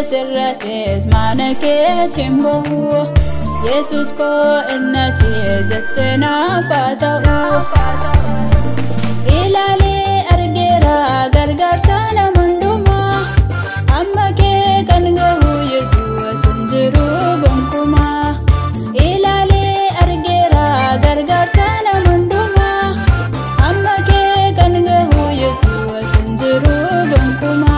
سرتيز معناك تيمبو يسوس كو إنتي جتنا فاتو إلالي أرجيرا غرغر سانا مندوما أما كي كنغو يسوع سنجرو بنكما إلالي أرجيرا غرغر سانا مندوما أما كي كنغو يسوع سنجرو بنكما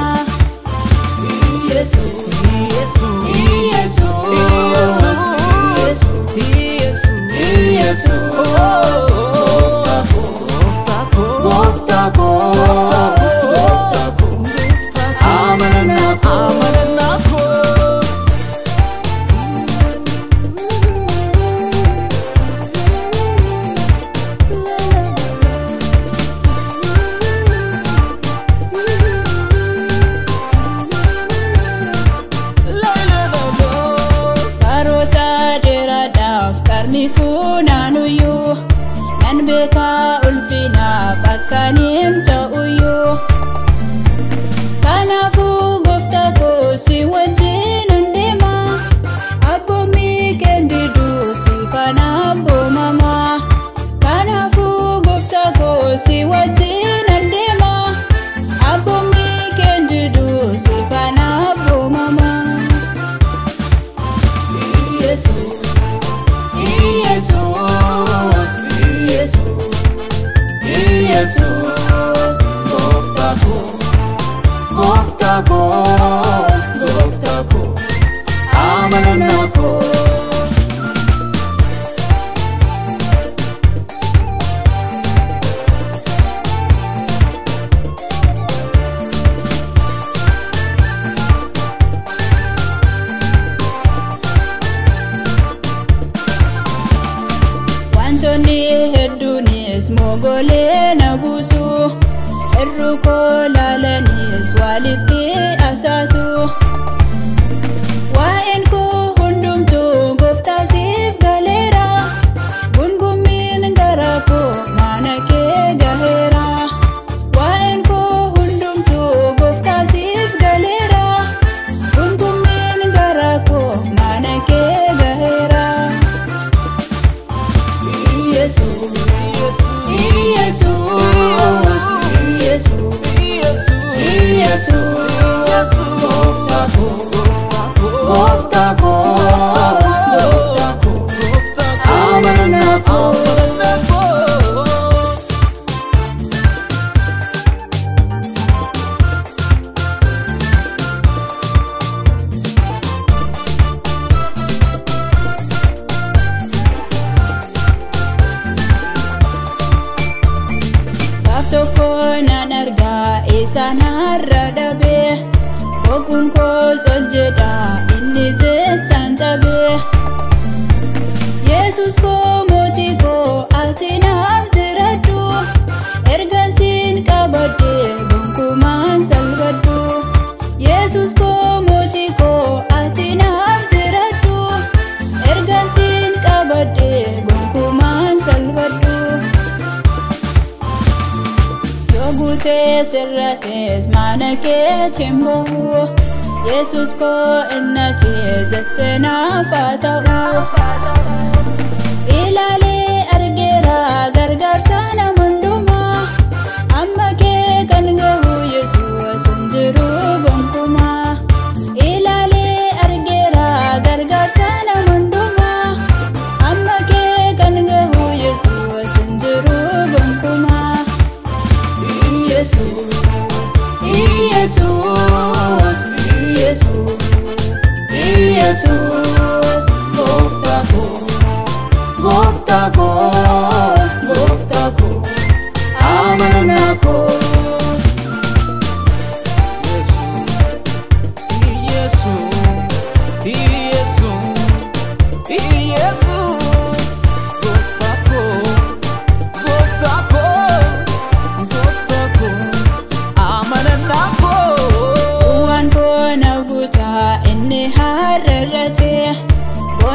Funanuyu nan beka ulfina bakanim tauyu kanafu gofta ko si wajin ndema abomi kendidu si fanabo mama kanafu gofta ko si wajin ndema abomi kendidu si fanabo mama Jesus, goftako, amananako. Wanjoni hedunis mogole nabusu. Erruko lalanis waliti asasu Wain ko hundumtu goftasif galera Gungumin garako manake gahera Wain ko hundumtu goftasif galera Gungumin garako manake gahera Jesus, goftako, amananako. Toko nanarga isanarra dabe Okun ko soljeda inni jechanjabe Yesus ko moti ko atinaf jiradu Ergasin kabade bunkuman salvadu Yesus ko moti ko atinaf jiradu Ergasin kabade bunkuman salvadu Gute sirrates manake timbo Jesus ko innati jatna fatau Ilale argera gargar sana munduma amma ke kanga Yesus sanjiru bangkuma Ilale argera gargar sana munduma amma ke kanga Yesus sanjiru bangkuma Jesus, goftako.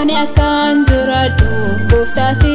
Ani akkan jiraadhu gooftaa si